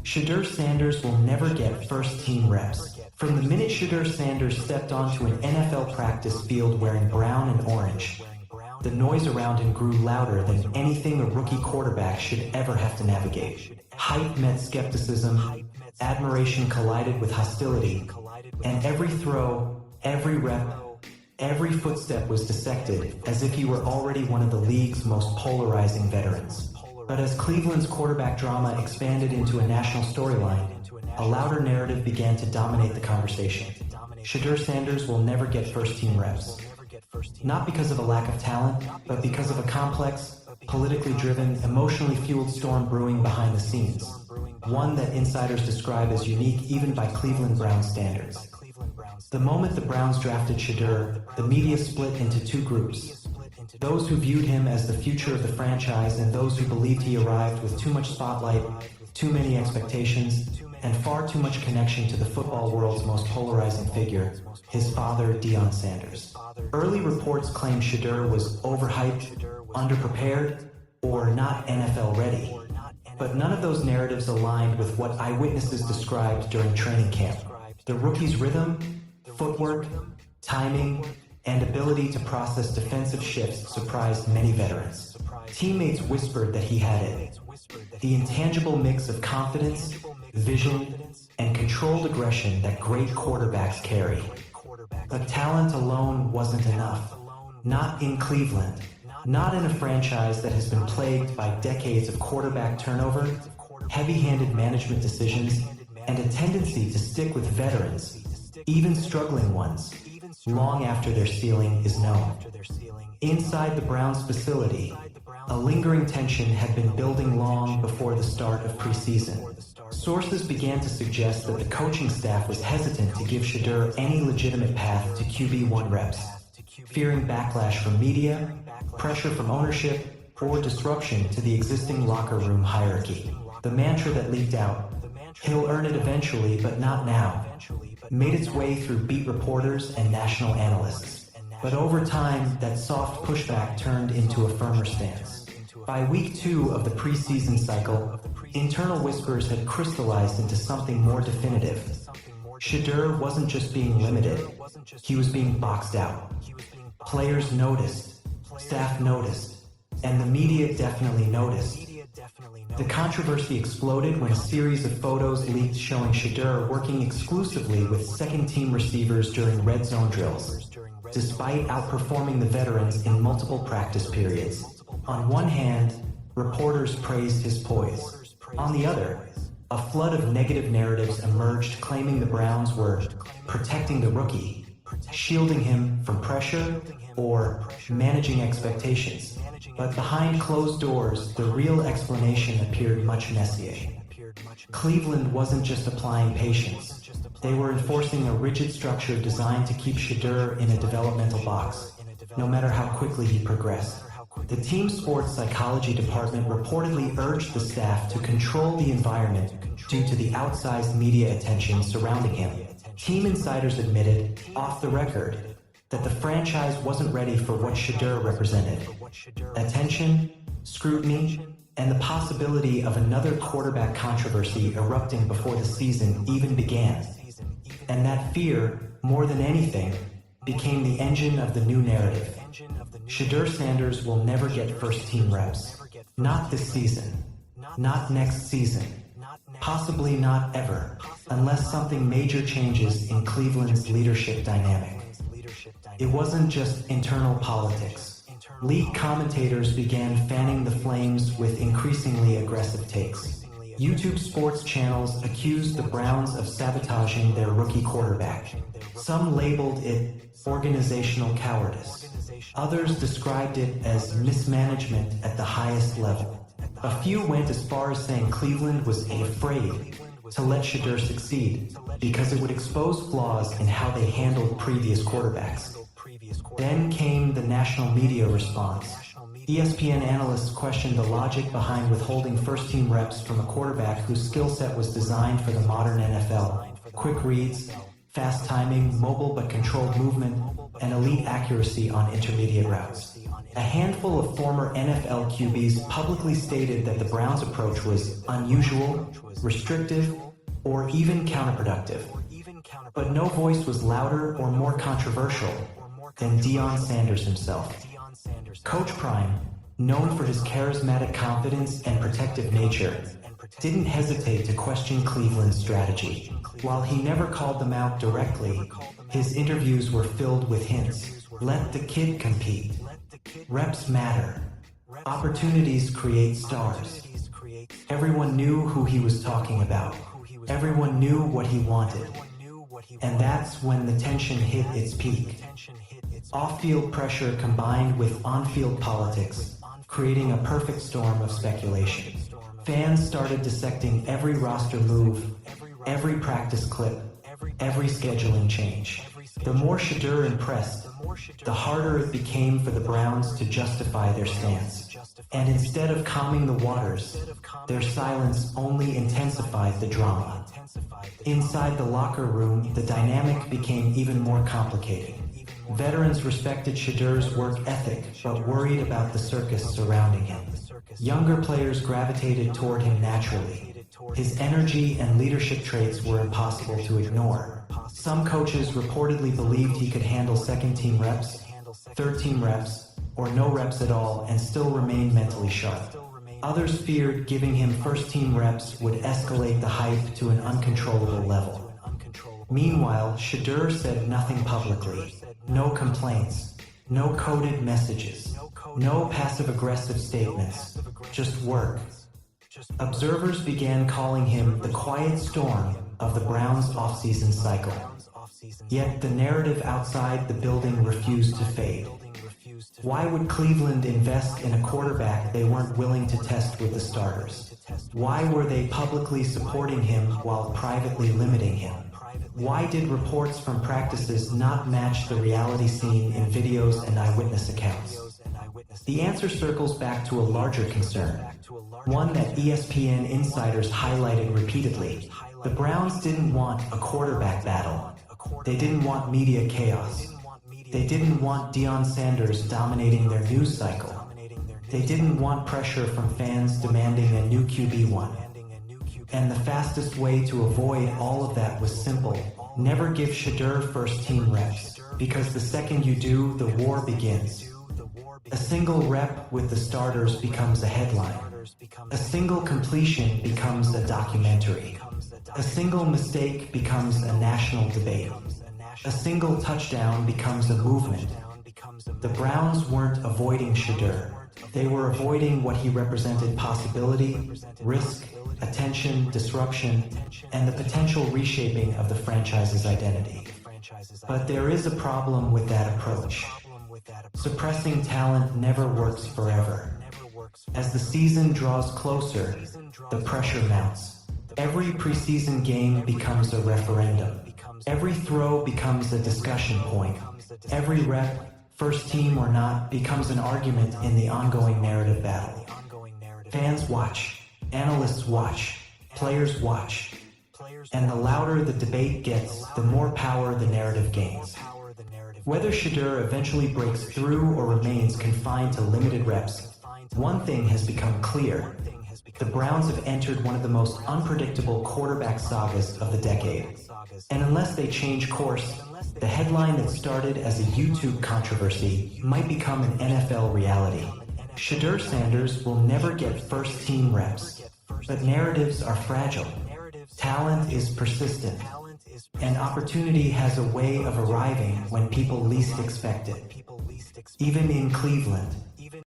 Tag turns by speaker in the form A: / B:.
A: SHEDEUR Sanders will never get first-team reps. From the minute SHEDEUR Sanders stepped onto an NFL practice field wearing brown and orange, the noise around him grew louder than anything a rookie quarterback should ever have to navigate. Hype met skepticism, admiration collided with hostility, and every throw, every rep, every footstep was dissected as if he were already one of the league's most polarizing veterans. But as Cleveland's quarterback drama expanded into a national storyline, a louder narrative began to dominate the conversation. SHEDEUR Sanders will never get first-team reps. Not because of a lack of talent, but because of a complex, politically driven, emotionally fueled storm brewing behind the scenes. One that insiders describe as unique even by Cleveland Browns standards. The moment the Browns drafted SHEDEUR, the media split into two groups. Those who viewed him as the future of the franchise and those who believed he arrived with too much spotlight, too many expectations, and far too much connection to the football world's most polarizing figure, his father, Deion Sanders. Early reports claimed SHEDEUR was overhyped, underprepared, or not NFL ready. But none of those narratives aligned with what eyewitnesses described during training camp. The rookie's rhythm, footwork, timing, and ability to process defensive shifts surprised many veterans. Teammates whispered that he had it. The intangible mix of confidence, vision, and controlled aggression that great quarterbacks carry. But talent alone wasn't enough. Not in Cleveland. Not in a franchise that has been plagued by decades of quarterback turnover, heavy-handed management decisions, and a tendency to stick with veterans, even struggling ones, long after their ceiling is known. Inside the Browns facility, a lingering tension had been building long before the start of preseason. Sources began to suggest that the coaching staff was hesitant to give SHEDEUR any legitimate path to QB1 reps, fearing backlash from media, pressure from ownership, or disruption to the existing locker room hierarchy. The mantra that leaked out, "He'll earn it eventually, but not now," made its way through beat reporters and national analysts. But over time, that soft pushback turned into a firmer stance. By week 2 of the preseason cycle, internal whispers had crystallized into something more definitive. SHEDEUR wasn't just being limited, he was being boxed out. Players noticed, staff noticed, and the media definitely noticed. The controversy exploded when a series of photos leaked showing SHEDEUR working exclusively with second-team receivers during red zone drills, despite outperforming the veterans in multiple practice periods. On one hand, reporters praised his poise. On the other, a flood of negative narratives emerged claiming the Browns were protecting the rookie, shielding him from pressure, or managing expectations. But behind closed doors, the real explanation appeared much messier. Cleveland wasn't just applying patience. They were enforcing a rigid structure designed to keep SHEDEUR in a developmental box, no matter how quickly he progressed. The team sports psychology department reportedly urged the staff to control the environment due to the outsized media attention surrounding him. Team insiders admitted, off the record, that the franchise wasn't ready for what SHEDEUR represented. Attention, scrutiny, and the possibility of another quarterback controversy erupting before the season even began. And that fear, more than anything, became the engine of the new narrative. SHEDEUR Sanders will never get first-team reps. Not this season. Not next season. Possibly not ever, unless something major changes in Cleveland's leadership dynamic. It wasn't just internal politics. League commentators began fanning the flames with increasingly aggressive takes. YouTube sports channels accused the Browns of sabotaging their rookie quarterback. Some labeled it organizational cowardice. Others described it as mismanagement at the highest level. A few went as far as saying Cleveland was afraid to let SHEDEUR succeed because it would expose flaws in how they handled previous quarterbacks. Then came the national media response. ESPN analysts questioned the logic behind withholding first-team reps from a quarterback whose skill set was designed for the modern NFL. Quick reads, fast timing, mobile but controlled movement, and elite accuracy on intermediate routes. A handful of former NFL QBs publicly stated that the Browns' approach was unusual, restrictive, or even counterproductive. But no voice was louder or more controversial than Deion Sanders himself. Coach Prime, known for his charismatic confidence and protective nature, didn't hesitate to question Cleveland's strategy. While he never called them out directly, his interviews were filled with hints. Let the kid compete. Reps matter. Opportunities create stars. Everyone knew who he was talking about. Everyone knew what he wanted. And that's when the tension hit its peak. Off-field pressure combined with on-field politics, creating a perfect storm of speculation. Fans started dissecting every roster move, every practice clip, every scheduling change. The more SHEDEUR impressed, the harder it became for the Browns to justify their stance. And instead of calming the waters, their silence only intensified the drama. Inside the locker room, the dynamic became even more complicated. Veterans respected SHEDEUR's work ethic, but worried about the circus surrounding him. Younger players gravitated toward him naturally. His energy and leadership traits were impossible to ignore. Some coaches reportedly believed he could handle second-team reps, third-team reps, or no reps at all and still remain mentally sharp. Others feared giving him first-team reps would escalate the hype to an uncontrollable level. Meanwhile, SHEDEUR said nothing publicly. No complaints, no coded messages, no passive-aggressive statements, just work. Observers began calling him the quiet storm of the Browns' offseason cycle. Yet the narrative outside the building refused to fade. Why would Cleveland invest in a quarterback they weren't willing to test with the starters? Why were they publicly supporting him while privately limiting him? Why did reports from practices not match the reality seen in videos and eyewitness accounts? The answer circles back to a larger concern, one that ESPN insiders highlighted repeatedly. The Browns didn't want a quarterback battle. They didn't want media chaos. They didn't want Deion Sanders dominating their news cycle. They didn't want pressure from fans demanding a new QB1. And the fastest way to avoid all of that was simple. Never give SHEDEUR first-team reps, because the second you do, the war begins. A single rep with the starters becomes a headline. A single completion becomes a documentary. A single mistake becomes a national debate. A single touchdown becomes a movement. The Browns weren't avoiding SHEDEUR. They were avoiding what he represented: possibility, risk, attention, disruption, and the potential reshaping of the franchise's identity. But there is a problem with that approach. Suppressing talent never works forever. As the season draws closer, the pressure mounts. Every preseason game becomes a referendum. Every throw becomes a discussion point. Every rep, first team or not, becomes an argument in the ongoing narrative battle. Fans watch, analysts watch, players watch. And the louder the debate gets, the more power the narrative gains. Whether SHEDEUR eventually breaks through or remains confined to limited reps, one thing has become clear. The Browns have entered one of the most unpredictable quarterback sagas of the decade. And unless they change course, the headline that started as a YouTube controversy might become an NFL reality. SHEDEUR Sanders will never get first-team reps, but narratives are fragile. Talent is persistent, and opportunity has a way of arriving when people least expect it. Even in Cleveland,